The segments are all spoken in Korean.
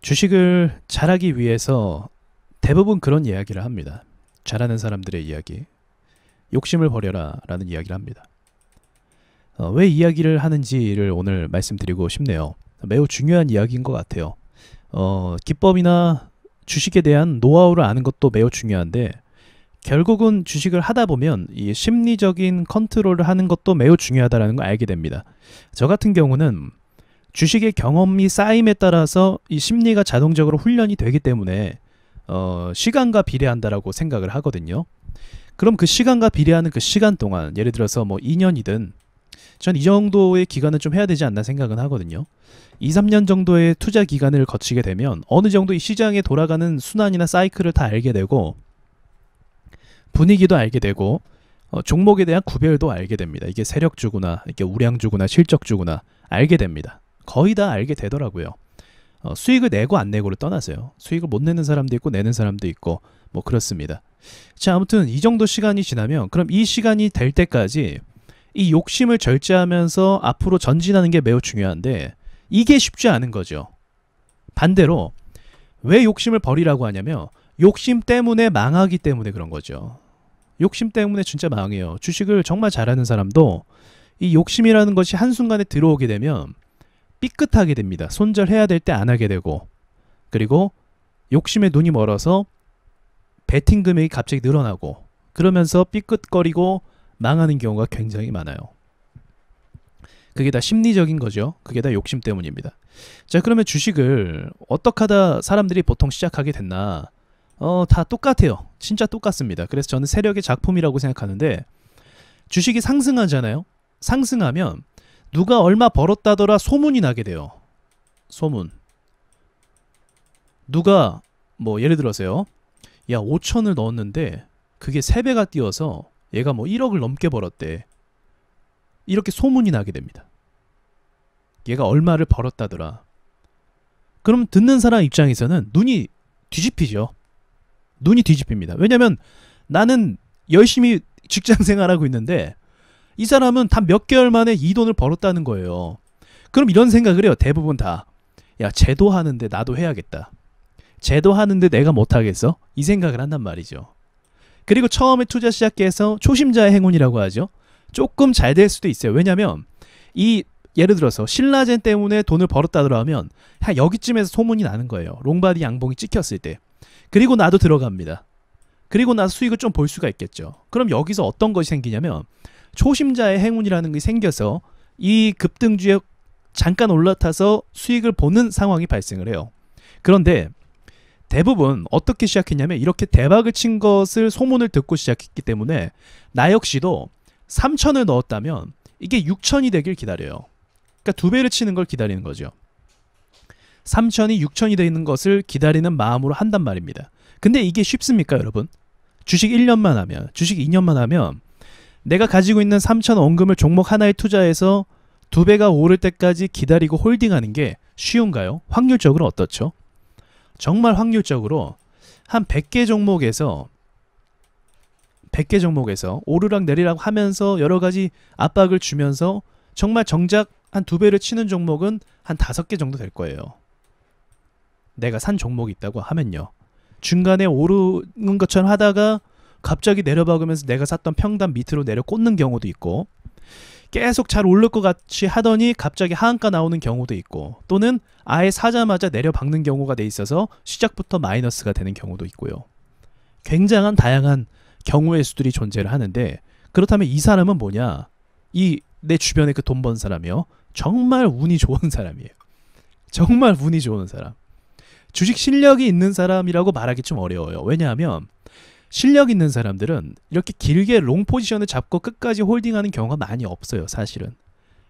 주식을 잘하기 위해서 대부분 그런 이야기를 합니다. 잘하는 사람들의 이야기. 욕심을 버려라 라는 이야기를 합니다. 왜 이야기를 하는지를 오늘 말씀드리고 싶네요. 매우 중요한 이야기인 것 같아요. 기법이나 주식에 대한 노하우를 아는 것도 매우 중요한데 결국은 주식을 하다 보면 이 심리적인 컨트롤을 하는 것도 매우 중요하다는 걸 알게 됩니다. 저 같은 경우는 주식의 경험이 쌓임에 따라서 이 심리가 자동적으로 훈련이 되기 때문에 시간과 비례한다라고 생각을 하거든요. 그럼 그 시간과 비례하는 그 시간 동안 예를 들어서 뭐 2년이든 전 이 정도의 기간은 좀 해야 되지 않나 생각은 하거든요. 2, 3년 정도의 투자 기간을 거치게 되면 어느 정도 이 시장에 돌아가는 순환이나 사이클을 다 알게 되고 분위기도 알게 되고 종목에 대한 구별도 알게 됩니다. 이게 세력주구나 이게 우량주구나 실적주구나 알게 됩니다. 거의 다 알게 되더라고요. 수익을 내고 안 내고를 떠나서요. 수익을 못 내는 사람도 있고 내는 사람도 있고 뭐 그렇습니다. 자, 아무튼 이 정도 시간이 지나면 그럼 이 시간이 될 때까지 이 욕심을 절제하면서 앞으로 전진하는 게 매우 중요한데 이게 쉽지 않은 거죠. 반대로 왜 욕심을 버리라고 하냐면 욕심 때문에 망하기 때문에 그런 거죠. 욕심 때문에 진짜 망해요. 주식을 정말 잘하는 사람도 이 욕심이라는 것이 한순간에 들어오게 되면 삐끗하게 됩니다. 손절해야 될 때 안 하게 되고 그리고 욕심에 눈이 멀어서 베팅 금액이 갑자기 늘어나고 그러면서 삐끗거리고 망하는 경우가 굉장히 많아요. 그게 다 심리적인 거죠. 그게 다 욕심 때문입니다. 자, 그러면 주식을 어떻게 하다 사람들이 보통 시작하게 됐나? 다 똑같아요. 진짜 똑같습니다. 그래서 저는 세력의 작품이라고 생각하는데 주식이 상승하잖아요. 상승하면 누가 얼마 벌었다더라 소문이 나게 돼요. 소문. 누가 뭐 예를 들어서요. 야 5천을 넣었는데 그게 3배가 뛰어서 얘가 뭐 1억을 넘게 벌었대. 이렇게 소문이 나게 됩니다. 얘가 얼마를 벌었다더라. 그럼 듣는 사람 입장에서는 눈이 뒤집히죠. 눈이 뒤집힙니다. 왜냐면 나는 열심히 직장 생활하고 있는데 이 사람은 단 몇 개월 만에 이 돈을 벌었다는 거예요. 그럼 이런 생각을 해요. 대부분 다. 야, 쟤도 하는데 나도 해야겠다. 쟤도 하는데 내가 못하겠어? 이 생각을 한단 말이죠. 그리고 처음에 투자 시작해서 초심자의 행운이라고 하죠. 조금 잘 될 수도 있어요. 왜냐면 이 예를 들어서 신라젠 때문에 돈을 벌었다더라 하면 여기쯤에서 소문이 나는 거예요. 롱바디 양봉이 찍혔을 때. 그리고 나도 들어갑니다. 그리고 나서 수익을 좀 볼 수가 있겠죠. 그럼 여기서 어떤 것이 생기냐면 초심자의 행운이라는 게 생겨서 이 급등주에 잠깐 올라타서 수익을 보는 상황이 발생을 해요. 그런데 대부분 어떻게 시작했냐면 이렇게 대박을 친 것을 소문을 듣고 시작했기 때문에 나 역시도 3천을 넣었다면 이게 6천이 되길 기다려요. 그러니까 2배를 치는 걸 기다리는 거죠. 3천이 6천이 되는 것을 기다리는 마음으로 한단 말입니다. 근데 이게 쉽습니까 여러분? 주식 1년만 하면 주식 2년만 하면 내가 가지고 있는 3천 원금을 종목 하나에 투자해서 2배가 오를 때까지 기다리고 홀딩하는 게 쉬운가요? 확률적으로 어떻죠? 정말 확률적으로 한 100개 종목에서 오르락 내리락 하면서 여러가지 압박을 주면서 정말 정작 한 2배를 치는 종목은 한 5개 정도 될 거예요. 내가 산 종목이 있다고 하면요. 중간에 오르는 것처럼 하다가 갑자기 내려박으면서 내가 샀던 평단 밑으로 내려 꽂는 경우도 있고 계속 잘 오를 것 같이 하더니 갑자기 하한가 나오는 경우도 있고 또는 아예 사자마자 내려박는 경우가 돼 있어서 시작부터 마이너스가 되는 경우도 있고요. 굉장한 다양한 경우의 수들이 존재를 하는데 그렇다면 이 사람은 뭐냐? 이 내 주변에 그 돈 번 사람이요. 정말 운이 좋은 사람이에요. 정말 운이 좋은 사람. 주식 실력이 있는 사람이라고 말하기 좀 어려워요. 왜냐하면 실력 있는 사람들은 이렇게 길게 롱 포지션을 잡고 끝까지 홀딩하는 경우가 많이 없어요. 사실은.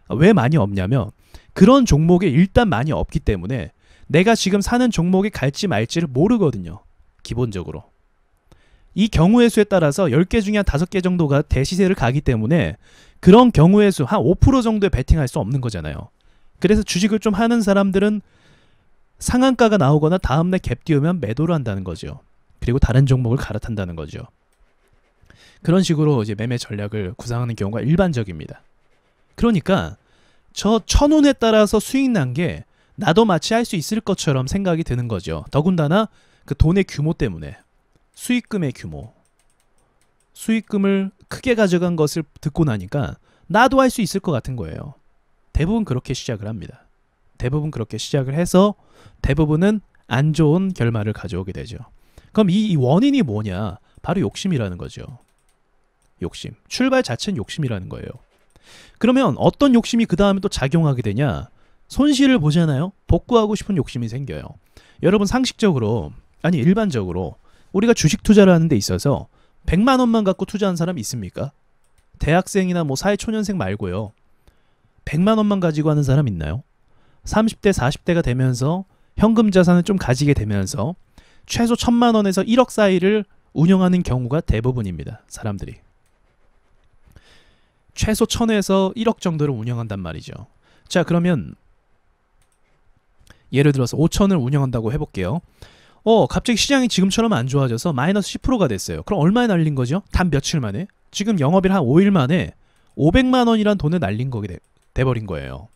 왜 많이 없냐면 그런 종목에 일단 많이 없기 때문에 내가 지금 사는 종목이 갈지 말지를 모르거든요. 기본적으로. 이 경우의 수에 따라서 10개 중에 한 5개 정도가 대시세를 가기 때문에 그런 경우의 수 한 5% 정도에 베팅할 수 없는 거잖아요. 그래서 주식을 좀 하는 사람들은 상한가가 나오거나 다음날 갭 띄우면 매도를 한다는 거죠. 그리고 다른 종목을 갈아탄다는 거죠. 그런 식으로 이제 매매 전략을 구상하는 경우가 일반적입니다. 그러니까 저 1,000원에 따라서 수익 난 게 나도 마치 할 수 있을 것처럼 생각이 드는 거죠. 더군다나 그 돈의 규모 때문에 수익금의 규모, 수익금을 크게 가져간 것을 듣고 나니까 나도 할 수 있을 것 같은 거예요. 대부분 그렇게 시작을 합니다. 대부분 그렇게 시작을 해서 대부분은 안 좋은 결말을 가져오게 되죠. 그럼 이 원인이 뭐냐? 바로 욕심이라는 거죠. 욕심. 출발 자체는 욕심이라는 거예요. 그러면 어떤 욕심이 그 다음에 또 작용하게 되냐? 손실을 보잖아요. 복구하고 싶은 욕심이 생겨요. 여러분 상식적으로, 아니 일반적으로 우리가 주식 투자를 하는 데 있어서 100만 원만 갖고 투자한 사람 있습니까? 대학생이나 뭐 사회초년생 말고요. 100만 원만 가지고 하는 사람 있나요? 30대 40대가 되면서 현금 자산을 좀 가지게 되면서 최소 1000만 원에서 1억 사이를 운영하는 경우가 대부분입니다. 사람들이. 최소 1000에서 1억 정도를 운영한단 말이죠. 자, 그러면 예를 들어서 5000을 운영한다고 해볼게요. 갑자기 시장이 지금처럼 안 좋아져서 마이너스 10%가 됐어요. 그럼 얼마에 날린 거죠? 단 며칠 만에? 지금 영업일 한 5일 만에 500만 원이란 돈을 날린 거게 돼버린 거예요.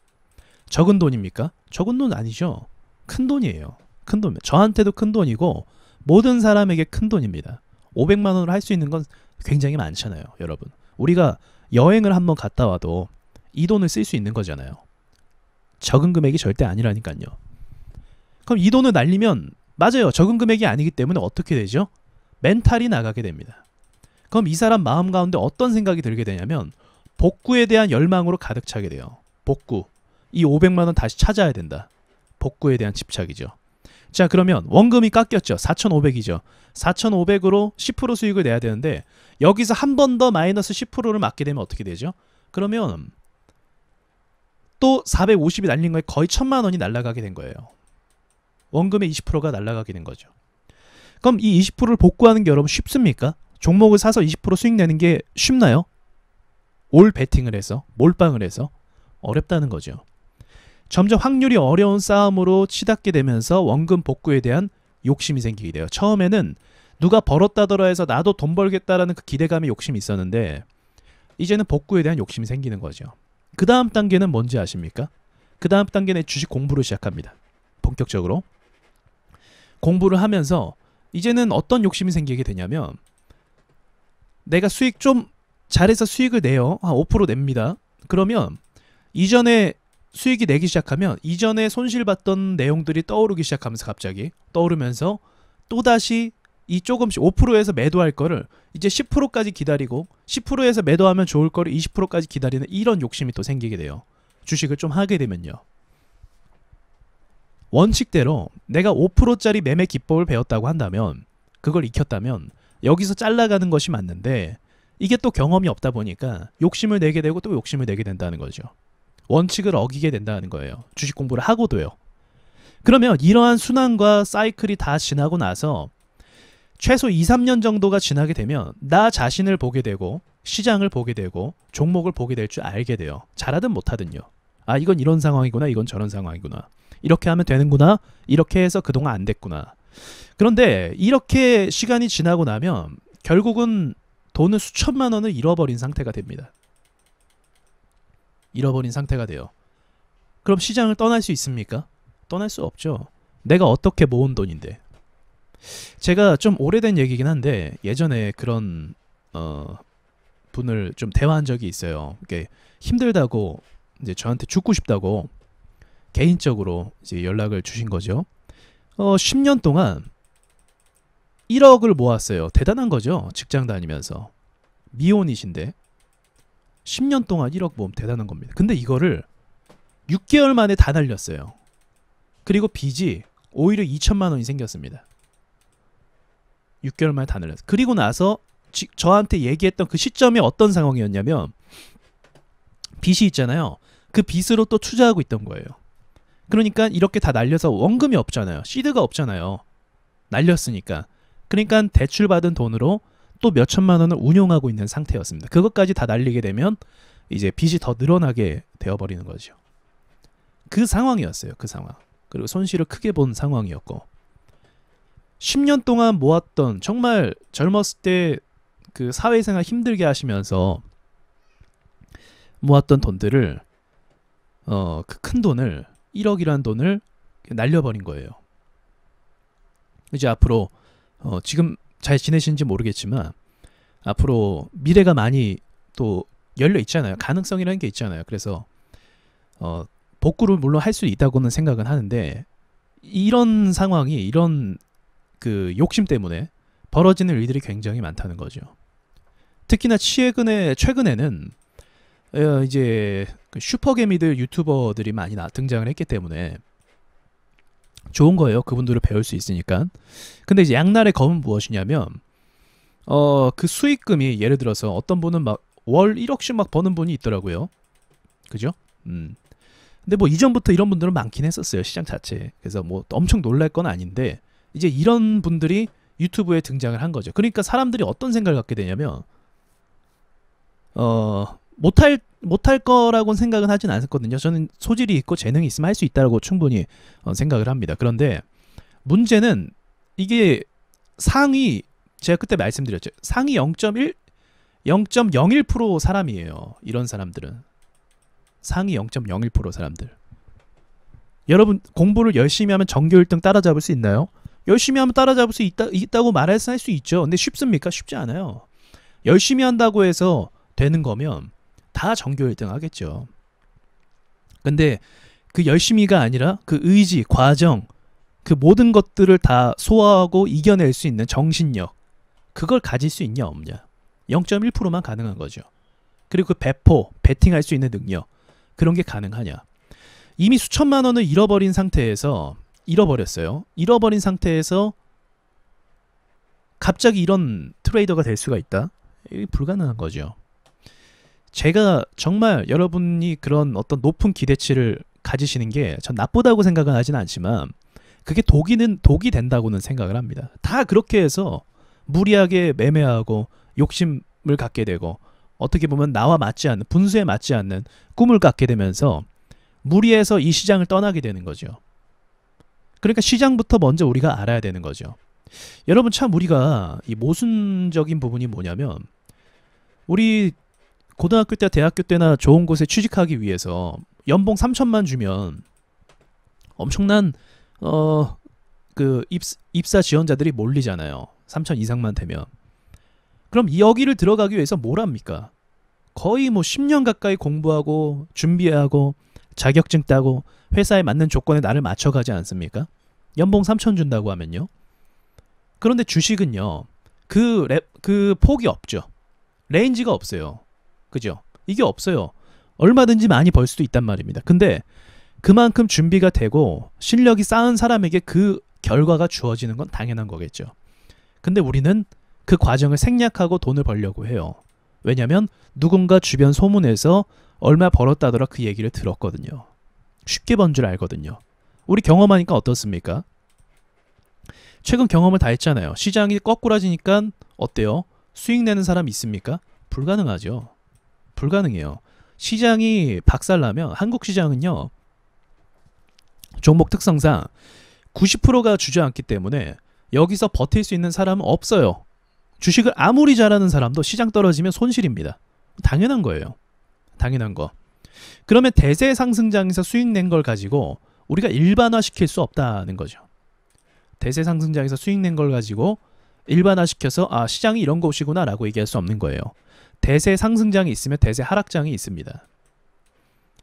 적은 돈입니까? 적은 돈 아니죠. 큰 돈이에요. 큰 돈. 저한테도 큰 돈이고 모든 사람에게 큰 돈입니다. 500만 원으로 할 수 있는 건 굉장히 많잖아요. 여러분. 우리가 여행을 한번 갔다 와도 이 돈을 쓸 수 있는 거잖아요. 적은 금액이 절대 아니라니까요. 그럼 이 돈을 날리면 맞아요. 적은 금액이 아니기 때문에 어떻게 되죠? 멘탈이 나가게 됩니다. 그럼 이 사람 마음 가운데 어떤 생각이 들게 되냐면 복구에 대한 열망으로 가득 차게 돼요. 복구. 이 500만 원 다시 찾아야 된다. 복구에 대한 집착이죠. 자, 그러면 원금이 깎였죠. 4,500이죠. 4,500으로 10% 수익을 내야 되는데 여기서 한 번 더 마이너스 10%를 맞게 되면 어떻게 되죠? 그러면 또 450이 날린 거에 거의 1000만 원이 날아가게 된 거예요. 원금의 20%가 날아가게 된 거죠. 그럼 이 20%를 복구하는 게 여러분 쉽습니까? 종목을 사서 20% 수익 내는 게 쉽나요? 올 베팅을 해서, 몰빵을 해서 어렵다는 거죠. 점점 확률이 어려운 싸움으로 치닫게 되면서 원금 복구에 대한 욕심이 생기게 돼요. 처음에는 누가 벌었다더라 해서 나도 돈 벌겠다라는 그 기대감의 욕심이 있었는데 이제는 복구에 대한 욕심이 생기는 거죠. 그 다음 단계는 뭔지 아십니까? 그 다음 단계는 주식 공부를 시작합니다. 본격적으로. 공부를 하면서 이제는 어떤 욕심이 생기게 되냐면 내가 수익 좀 잘해서 수익을 내요. 한 5% 냅니다. 그러면 이전에 수익이 내기 시작하면 이전에 손실봤던 내용들이 떠오르기 시작하면서 갑자기 떠오르면서 또다시 이 조금씩 5%에서 매도할 거를 이제 10%까지 기다리고 10%에서 매도하면 좋을 거를 20%까지 기다리는 이런 욕심이 또 생기게 돼요. 주식을 좀 하게 되면요. 원칙대로 내가 5%짜리 매매 기법을 배웠다고 한다면 그걸 익혔다면 여기서 잘라가는 것이 맞는데 이게 또 경험이 없다 보니까 욕심을 내게 되고 또 욕심을 내게 된다는 거죠. 원칙을 어기게 된다는 거예요. 주식 공부를 하고도요. 그러면 이러한 순환과 사이클이 다 지나고 나서 최소 2, 3년 정도가 지나게 되면 나 자신을 보게 되고 시장을 보게 되고 종목을 보게 될 줄 알게 돼요. 잘하든 못하든요. 아, 이건 이런 상황이구나. 이건 저런 상황이구나. 이렇게 하면 되는구나. 이렇게 해서 그동안 안 됐구나. 그런데 이렇게 시간이 지나고 나면 결국은 돈을 수천만 원을 잃어버린 상태가 됩니다. 잃어버린 상태가 돼요. 그럼 시장을 떠날 수 있습니까? 떠날 수 없죠. 내가 어떻게 모은 돈인데. 제가 좀 오래된 얘기긴 한데 예전에 그런 분을 좀 대화한 적이 있어요. 이게 힘들다고 이제 저한테 죽고 싶다고 개인적으로 이제 연락을 주신 거죠. 10년 동안 1억을 모았어요. 대단한 거죠. 직장 다니면서. 미혼이신데 10년 동안 1억 모으면 대단한 겁니다. 근데 이거를 6개월 만에 다 날렸어요. 그리고 빚이 오히려 2천만 원이 생겼습니다. 6개월 만에 다 날렸어요. 그리고 나서 저한테 얘기했던 그 시점이 어떤 상황이었냐면 빚이 있잖아요. 그 빚으로 또 투자하고 있던 거예요. 그러니까 이렇게 다 날려서 원금이 없잖아요. 시드가 없잖아요. 날렸으니까. 그러니까 대출받은 돈으로 또 몇천만 원을 운용하고 있는 상태였습니다. 그것까지 다 날리게 되면 이제 빚이 더 늘어나게 되어버리는 거죠. 그 상황이었어요. 그 상황. 그리고 손실을 크게 본 상황이었고 10년 동안 모았던 정말 젊었을 때 그 사회생활 힘들게 하시면서 모았던 돈들을 그 큰 돈을 1억이라는 돈을 날려버린 거예요. 이제 앞으로 지금 잘 지내시는지 모르겠지만 앞으로 미래가 많이 또 열려 있잖아요. 가능성이라는 게 있잖아요. 그래서 복구를 물론 할 수 있다고는 생각은 하는데 이런 상황이 이런 그 욕심 때문에 벌어지는 일들이 굉장히 많다는 거죠. 특히나 최근에는 이제 그 슈퍼개미들 유튜버들이 많이 등장을 했기 때문에 좋은 거예요. 그분들을 배울 수 있으니까. 근데 이제 양날의 검은 무엇이냐면 그 수익금이 예를 들어서 어떤 분은 막 월 1억씩 막 버는 분이 있더라고요. 그죠? 근데 뭐 이전부터 이런 분들은 많긴 했었어요. 시장 자체에. 그래서 뭐 엄청 놀랄 건 아닌데 이제 이런 분들이 유튜브에 등장을 한 거죠. 그러니까 사람들이 어떤 생각을 갖게 되냐면 못할 거라고는 생각은 하진 않았거든요. 저는 소질이 있고 재능이 있으면 할 수 있다고 충분히 생각을 합니다. 그런데 문제는 이게 상위 제가 그때 말씀드렸죠. 상위 0.01% 사람이에요. 이런 사람들은. 상위 0.01% 사람들. 여러분 공부를 열심히 하면 전교 1등 따라잡을 수 있나요? 열심히 하면 따라잡을 수 있다고 말해서 할 수 있죠. 근데 쉽습니까? 쉽지 않아요. 열심히 한다고 해서 되는 거면 다 전교 1등 하겠죠. 근데 그 열심히가 아니라 그 의지, 과정, 그 모든 것들을 다 소화하고 이겨낼 수 있는 정신력, 그걸 가질 수 있냐 없냐. 0.1%만 가능한 거죠. 그리고 그 배포, 배팅할 수 있는 능력, 그런 게 가능하냐. 이미 수천만 원을 잃어버린 상태에서 잃어버린 상태에서 갑자기 이런 트레이더가 될 수가 있다? 이게 불가능한 거죠. 제가 정말 여러분이 그런 어떤 높은 기대치를 가지시는 게 전 나쁘다고 생각은 하진 않지만 그게 독이 된다고는 생각을 합니다. 다 그렇게 해서 무리하게 매매하고 욕심을 갖게 되고 어떻게 보면 나와 맞지 않는 분수에 맞지 않는 꿈을 갖게 되면서 무리해서 이 시장을 떠나게 되는 거죠. 그러니까 시장부터 먼저 우리가 알아야 되는 거죠. 여러분 참 우리가 이 모순적인 부분이 뭐냐면 우리 고등학교 때 대학교 때나 좋은 곳에 취직하기 위해서 연봉 3천만 주면 엄청난 그 입사 지원자들이 몰리잖아요. 3천 이상만 되면. 그럼 여기를 들어가기 위해서 뭘 합니까? 거의 뭐 10년 가까이 공부하고 준비하고 자격증 따고 회사에 맞는 조건에 나를 맞춰가지 않습니까? 연봉 3천 준다고 하면요. 그런데 주식은요. 그 폭이 없죠. 레인지가 없어요. 그죠? 이게 없어요. 얼마든지 많이 벌 수도 있단 말입니다. 근데 그만큼 준비가 되고 실력이 쌓은 사람에게 그 결과가 주어지는 건 당연한 거겠죠. 근데 우리는 그 과정을 생략하고 돈을 벌려고 해요. 왜냐면 누군가 주변 소문에서 얼마 벌었다더라 그 얘기를 들었거든요. 쉽게 번 줄 알거든요. 우리 경험하니까 어떻습니까? 최근 경험을 다 했잖아요. 시장이 거꾸라지니까 어때요? 수익 내는 사람 있습니까? 불가능하죠. 불가능해요. 시장이 박살나면 한국 시장은요. 종목 특성상 90%가 주저앉기 때문에 여기서 버틸 수 있는 사람은 없어요. 주식을 아무리 잘하는 사람도 시장 떨어지면 손실입니다. 당연한 거예요. 당연한 거. 그러면 대세 상승장에서 수익 낸 걸 가지고 우리가 일반화시킬 수 없다는 거죠. 대세 상승장에서 수익 낸 걸 가지고 일반화시켜서 아 시장이 이런 곳이구나 라고 얘기할 수 없는 거예요. 대세 상승장이 있으면 대세 하락장이 있습니다.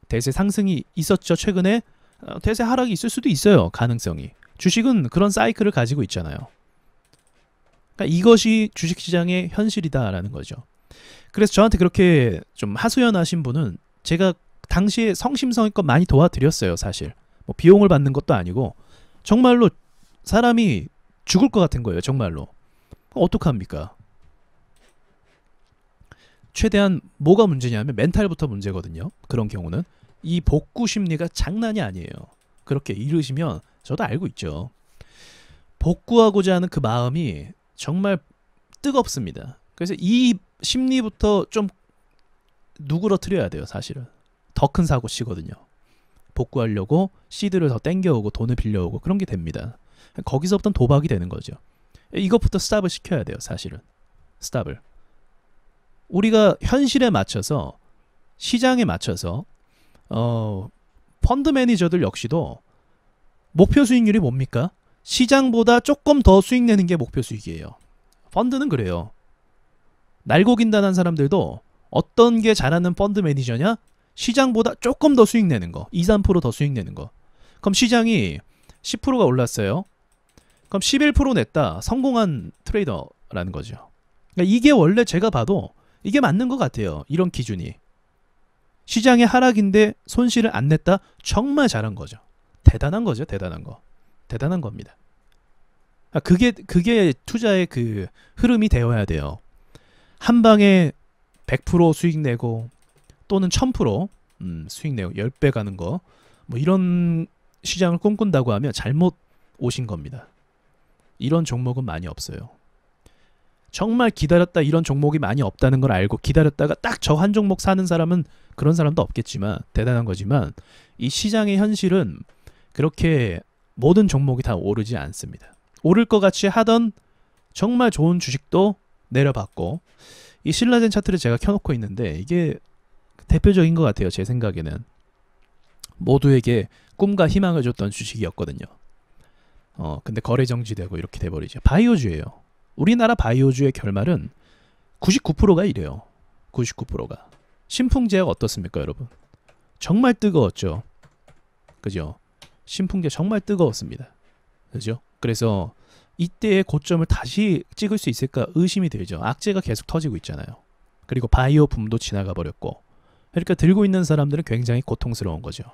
대세 상승이 있었죠. 최근에 대세 하락이 있을 수도 있어요. 가능성이. 주식은 그런 사이클을 가지고 있잖아요. 그러니까 이것이 주식시장의 현실이다라는 거죠. 그래서 저한테 그렇게 좀 하소연하신 분은 제가 당시에 성심성의껏 많이 도와드렸어요. 사실 뭐 비용을 받는 것도 아니고 정말로 사람이 죽을 것 같은 거예요. 정말로. 어떡합니까? 최대한 뭐가 문제냐면 멘탈부터 문제거든요. 그런 경우는 이 복구 심리가 장난이 아니에요. 그렇게 이르시면 저도 알고 있죠. 복구하고자 하는 그 마음이 정말 뜨겁습니다. 그래서 이 심리부터 좀 누그러뜨려야 돼요. 사실은 더 큰 사고 치거든요. 복구하려고 시드를 더 땡겨오고 돈을 빌려오고 그런 게 됩니다. 거기서부터 도박이 되는 거죠. 이것부터 스탑을 시켜야 돼요. 사실은 스탑을. 우리가 현실에 맞춰서 시장에 맞춰서 펀드 매니저들 역시도 목표 수익률이 뭡니까? 시장보다 조금 더 수익 내는 게 목표 수익이에요. 펀드는 그래요. 날고긴다는 사람들도 어떤 게 잘하는 펀드 매니저냐? 시장보다 조금 더 수익 내는 거. 2, 3%더 수익 내는 거. 그럼 시장이 10%가 올랐어요. 그럼 11% 냈다. 성공한 트레이더라는 거죠. 그러니까 이게 원래 제가 봐도 이게 맞는 것 같아요. 이런 기준이. 시장의 하락인데 손실을 안 냈다? 정말 잘한 거죠. 대단한 거죠. 대단한 거. 대단한 겁니다. 그게 투자의 그 흐름이 되어야 돼요. 한 방에 100% 수익 내고 또는 1000% 수익 내고 10배 가는 거, 뭐 이런 시장을 꿈꾼다고 하면 잘못 오신 겁니다. 이런 종목은 많이 없어요. 정말 기다렸다 이런 종목이 많이 없다는 걸 알고 기다렸다가 딱 저 한 종목 사는 사람은 그런 사람도 없겠지만 대단한 거지만, 이 시장의 현실은 그렇게 모든 종목이 다 오르지 않습니다. 오를 것 같이 하던 정말 좋은 주식도 내려봤고, 이 신라젠 차트를 제가 켜놓고 있는데 이게 대표적인 것 같아요. 제 생각에는 모두에게 꿈과 희망을 줬던 주식이었거든요. 근데 거래 정지되고 이렇게 돼버리죠. 바이오주예요. 우리나라 바이오주의 결말은 99%가 이래요. 99%가. 신풍제약 어떻습니까, 여러분? 정말 뜨거웠죠. 그죠? 신풍제 정말 뜨거웠습니다. 그죠? 그래서 이때의 고점을 다시 찍을 수 있을까 의심이 들죠. 악재가 계속 터지고 있잖아요. 그리고 바이오 붐도 지나가 버렸고, 그러니까 들고 있는 사람들은 굉장히 고통스러운 거죠.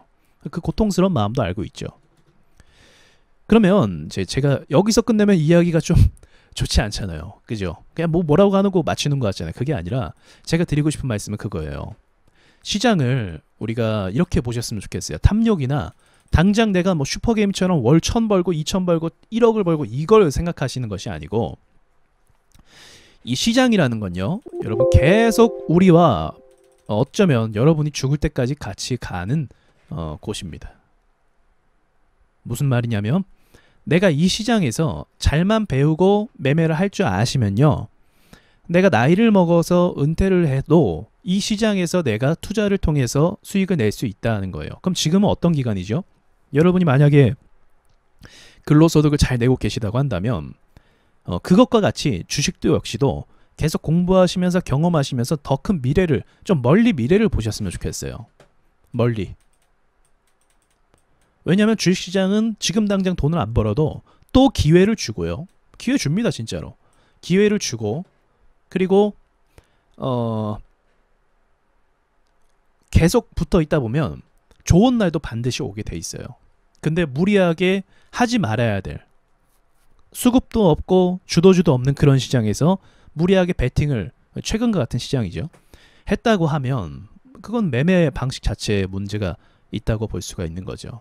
그 고통스러운 마음도 알고 있죠. 그러면 제가 여기서 끝내면 이야기가 좀 좋지 않잖아요. 그죠? 그냥 뭐라고 하는 거 맞추는 거 같잖아요. 그게 아니라 제가 드리고 싶은 말씀은 그거예요. 시장을 우리가 이렇게 보셨으면 좋겠어요. 탐욕이나 당장 내가 뭐 슈퍼게임처럼 월 1000 벌고 2000 벌고 1억을 벌고 이걸 생각하시는 것이 아니고, 이 시장이라는 건요, 여러분 계속 우리와 어쩌면 여러분이 죽을 때까지 같이 가는 곳입니다. 무슨 말이냐면, 내가 이 시장에서 잘만 배우고 매매를 할 줄 아시면요, 내가 나이를 먹어서 은퇴를 해도 이 시장에서 내가 투자를 통해서 수익을 낼 수 있다는 거예요. 그럼 지금은 어떤 기간이죠? 여러분이 만약에 근로소득을 잘 내고 계시다고 한다면 그것과 같이 주식도 역시도 계속 공부하시면서 경험하시면서 더 큰 미래를, 좀 멀리 미래를 보셨으면 좋겠어요. 멀리. 왜냐하면 주식시장은 지금 당장 돈을 안 벌어도 또 기회를 주고요. 기회 줍니다, 진짜로. 기회를 주고, 그리고 계속 붙어 있다 보면 좋은 날도 반드시 오게 돼 있어요. 근데 무리하게 하지 말아야 될, 수급도 없고 주도주도 없는 그런 시장에서 무리하게 베팅을, 최근과 같은 시장이죠, 했다고 하면 그건 매매 방식 자체에 문제가 있다고 볼 수가 있는 거죠.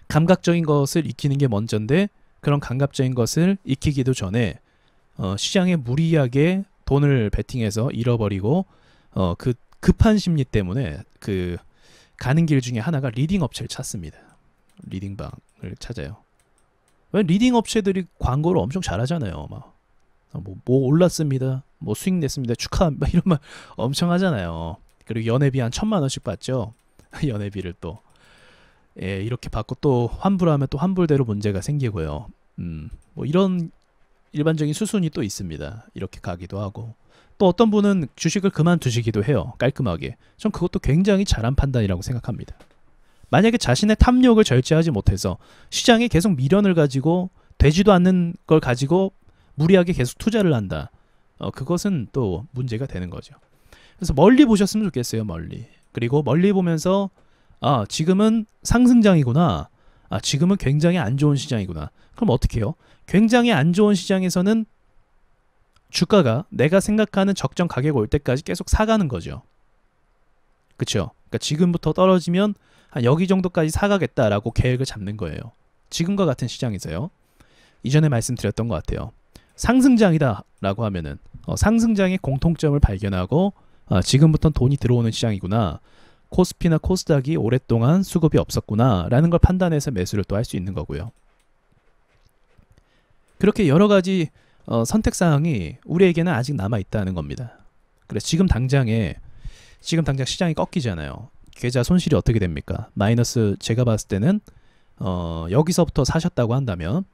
감각적인 것을 익히는 게 먼저인데, 그런 감각적인 것을 익히기도 전에 시장에 무리하게 돈을 베팅해서 잃어버리고, 그 급한 심리 때문에 그 가는 길 중에 하나가 리딩 업체를 찾습니다. 리딩방을 찾아요. 왜? 리딩 업체들이 광고를 엄청 잘하잖아요. 뭐 올랐습니다, 뭐 수익 냈습니다, 축하합니다, 이런 말 엄청 하잖아요. 그리고 연회비 한 1000만 원씩 받죠. 연회비를 또 이렇게 받고 또 환불하면 또 환불대로 문제가 생기고요. 뭐 이런 일반적인 수순이 또 있습니다. 이렇게 가기도 하고, 또 어떤 분은 주식을 그만두시기도 해요. 깔끔하게. 전 그것도 굉장히 잘한 판단이라고 생각합니다. 만약에 자신의 탐욕을 절제하지 못해서 시장에 계속 미련을 가지고 되지도 않는 걸 가지고 무리하게 계속 투자를 한다, 그것은 또 문제가 되는 거죠. 그래서 멀리 보셨으면 좋겠어요. 멀리. 그리고 멀리 보면서 지금은 상승장이구나, 지금은 굉장히 안 좋은 시장이구나. 그럼 어떻게 해요? 굉장히 안 좋은 시장에서는 주가가 내가 생각하는 적정 가격 올 때까지 계속 사가는 거죠. 그쵸? 그러니까 지금부터 떨어지면 한 여기 정도까지 사가겠다라고 계획을 잡는 거예요. 지금과 같은 시장에서요. 이전에 말씀드렸던 것 같아요. 상승장이다 라고 하면은 상승장의 공통점을 발견하고, 지금부터는 돈이 들어오는 시장이구나, 코스피나 코스닥이 오랫동안 수급이 없었구나 라는 걸 판단해서 매수를 또 할 수 있는 거고요. 그렇게 여러 가지 선택사항이 우리에게는 아직 남아있다는 겁니다. 그래서 지금 당장 시장이 꺾이잖아요. 계좌 손실이 어떻게 됩니까? 마이너스, 제가 봤을 때는 여기서부터 사셨다고 한다면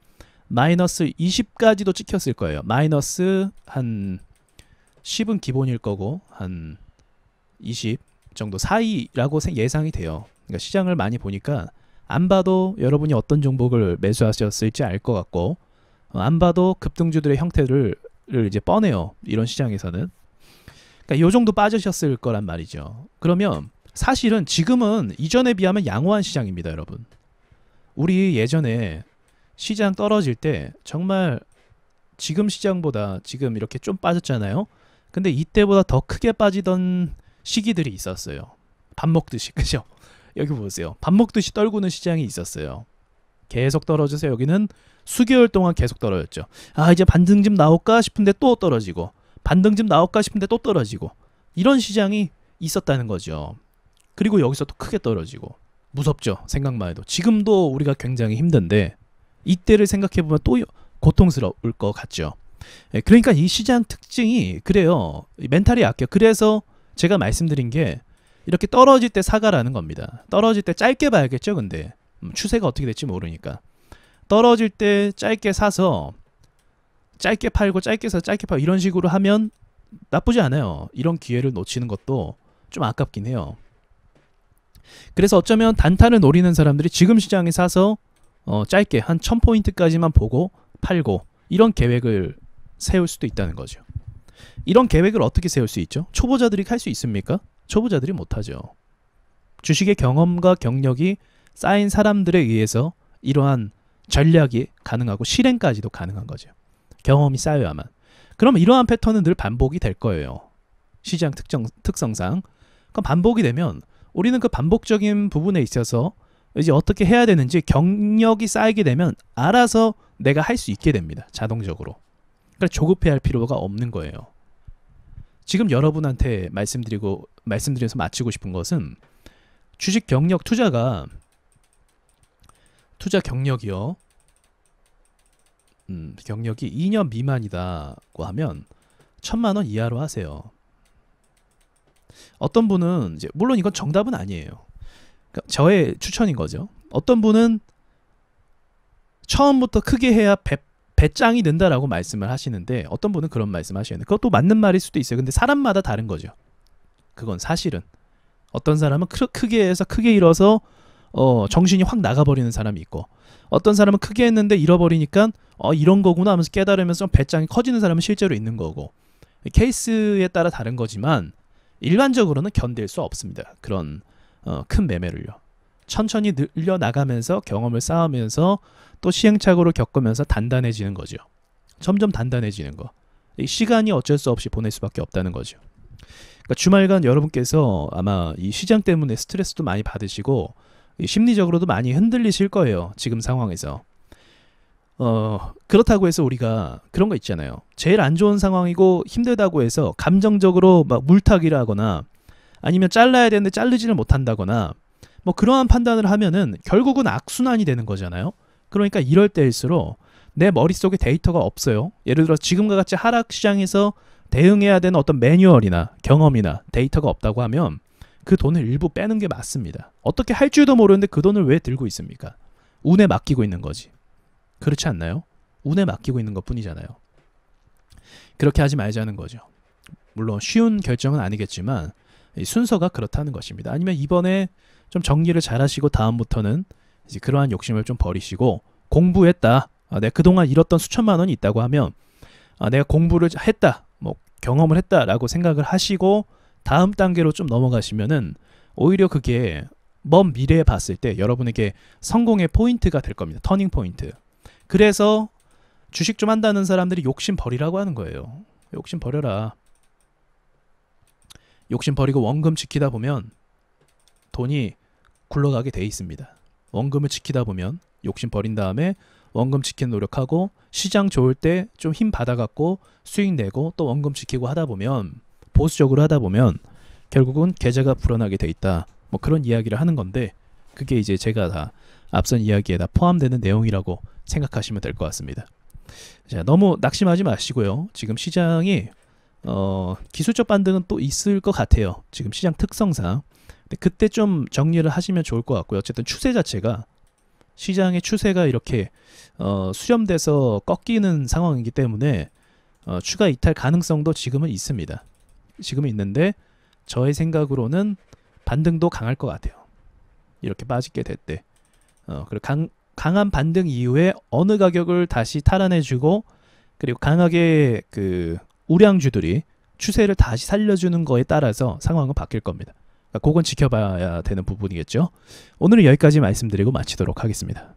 마이너스 20까지도 찍혔을 거예요. 마이너스 한 10은 기본일 거고 한 20 정도 사이라고 예상이 돼요. 그러니까 시장을 많이 보니까 안 봐도 여러분이 어떤 종목을 매수하셨을지 알 것 같고 안 봐도 급등주들의 형태를 이제 뻔해요. 이런 시장에서는. 그러니까 요 정도 빠지셨을 거란 말이죠. 그러면 사실은 지금은 이전에 비하면 양호한 시장입니다, 여러분. 우리 예전에 시장 떨어질 때 정말 지금 시장보다 지금 이렇게 좀 빠졌잖아요. 근데 이때보다 더 크게 빠지던 시기들이 있었어요. 밥 먹듯이, 그죠? 여기 보세요. 밥 먹듯이 떨구는 시장이 있었어요. 계속 떨어져서 여기는 수개월 동안 계속 떨어졌죠. 아, 이제 반등좀 나올까 싶은데 또 떨어지고, 반등좀 나올까 싶은데 또 떨어지고, 이런 시장이 있었다는 거죠. 그리고 여기서 또 크게 떨어지고. 무섭죠, 생각만 해도. 지금도 우리가 굉장히 힘든데 이때를 생각해보면 또 고통스러울 것 같죠. 그러니까 이 시장 특징이 그래요. 멘탈이 약해요. 그래서 제가 말씀드린 게 이렇게 떨어질 때 사가라는 겁니다. 떨어질 때 짧게 봐야겠죠. 근데 추세가 어떻게 될지 모르니까 떨어질 때 짧게 사서 짧게 팔고 짧게 사서 짧게 팔고 이런 식으로 하면 나쁘지 않아요. 이런 기회를 놓치는 것도 좀 아깝긴 해요. 그래서 어쩌면 단타를 노리는 사람들이 지금 시장에 사서 짧게 한 1000포인트까지만 보고 팔고 이런 계획을 세울 수도 있다는 거죠. 이런 계획을 어떻게 세울 수 있죠? 초보자들이 할 수 있습니까? 초보자들이 못하죠. 주식의 경험과 경력이 쌓인 사람들에 의해서 이러한 전략이 가능하고 실행까지도 가능한 거죠. 경험이 쌓여야만. 그럼 이러한 패턴은 늘 반복이 될 거예요. 시장 특성상. 그럼 반복이 되면 우리는 그 반복적인 부분에 있어서 이제 어떻게 해야 되는지 경력이 쌓이게 되면 알아서 내가 할 수 있게 됩니다. 자동적으로. 그러니까 조급해할 필요가 없는 거예요. 지금 여러분한테 말씀드려서 마치고 싶은 것은 주식 경력 투자 경력이요. 경력이 2년 미만이다고 하면 1000만 원 이하로 하세요. 어떤 분은 이제 물론 이건 정답은 아니에요. 그러니까 저의 추천인 거죠. 어떤 분은 처음부터 크게 해야 배짱이 는다라고 말씀을 하시는데 어떤 분은 그런 말씀 하시는데 그것도 맞는 말일 수도 있어요. 근데 사람마다 다른 거죠. 그건 사실은 어떤 사람은 크게 해서 크게 잃어서 정신이 확 나가버리는 사람이 있고 어떤 사람은 크게 했는데 잃어버리니까 이런 거구나 하면서 깨달으면서 배짱이 커지는 사람은 실제로 있는 거고 케이스에 따라 다른 거지만 일반적으로는 견딜 수 없습니다. 그런 큰 매매를요. 천천히 늘려나가면서 경험을 쌓으면서 또 시행착오를 겪으면서 단단해지는 거죠. 점점 단단해지는 거. 시간이 어쩔 수 없이 보낼 수밖에 없다는 거죠. 그러니까 주말간 여러분께서 아마 이 시장 때문에 스트레스도 많이 받으시고 심리적으로도 많이 흔들리실 거예요. 지금 상황에서. 그렇다고 해서 우리가 그런 거 있잖아요. 제일 안 좋은 상황이고 힘들다고 해서 감정적으로 막 물타기를 하거나 아니면 잘라야 되는데 자르지를 못한다거나 뭐 그러한 판단을 하면은 결국은 악순환이 되는 거잖아요. 그러니까 이럴 때일수록 내 머릿속에 데이터가 없어요. 예를 들어 지금과 같이 하락 시장에서 대응해야 되는 어떤 매뉴얼이나 경험이나 데이터가 없다고 하면 그 돈을 일부 빼는 게 맞습니다. 어떻게 할 줄도 모르는데 그 돈을 왜 들고 있습니까? 운에 맡기고 있는 거지. 그렇지 않나요? 운에 맡기고 있는 것 뿐이잖아요. 그렇게 하지 말자는 거죠. 물론 쉬운 결정은 아니겠지만 순서가 그렇다는 것입니다. 아니면 이번에 좀 정리를 잘 하시고 다음부터는 이제 그러한 욕심을 좀 버리시고 공부했다. 내가 그동안 잃었던 수천만 원이 있다고 하면 내가 공부를 했다. 뭐 경험을 했다라고 생각을 하시고 다음 단계로 좀 넘어가시면은 오히려 그게 먼 미래에 봤을 때 여러분에게 성공의 포인트가 될 겁니다. 터닝 포인트. 그래서 주식 좀 한다는 사람들이 욕심 버리라고 하는 거예요. 욕심 버려라. 욕심 버리고 원금 지키다 보면 돈이 굴러가게 돼 있습니다. 원금을 지키다 보면 욕심 버린 다음에 원금 지키는 노력하고 시장 좋을 때 좀 힘 받아갖고 수익 내고 또 원금 지키고 하다 보면 보수적으로 하다 보면 결국은 계좌가 불어나게 돼 있다. 뭐 그런 이야기를 하는 건데 그게 이제 제가 다 앞선 이야기에 다 포함되는 내용이라고 생각하시면 될 것 같습니다. 자, 너무 낙심하지 마시고요. 지금 시장이 기술적 반등은 또 있을 것 같아요. 지금 시장 특성상. 근데 그때 좀 정리를 하시면 좋을 것 같고요. 어쨌든 추세 자체가 시장의 추세가 이렇게 수렴돼서 꺾이는 상황이기 때문에 추가 이탈 가능성도 지금은 있습니다. 지금은 있는데 저의 생각으로는 반등도 강할 것 같아요. 이렇게 빠지게 될 때. 그리고 강한 반등 이후에 어느 가격을 다시 탈환해주고 그리고 강하게 그 우량주들이 추세를 다시 살려주는 거에 따라서 상황은 바뀔 겁니다. 그건 지켜봐야 되는 부분이겠죠. 오늘은 여기까지 말씀드리고 마치도록 하겠습니다.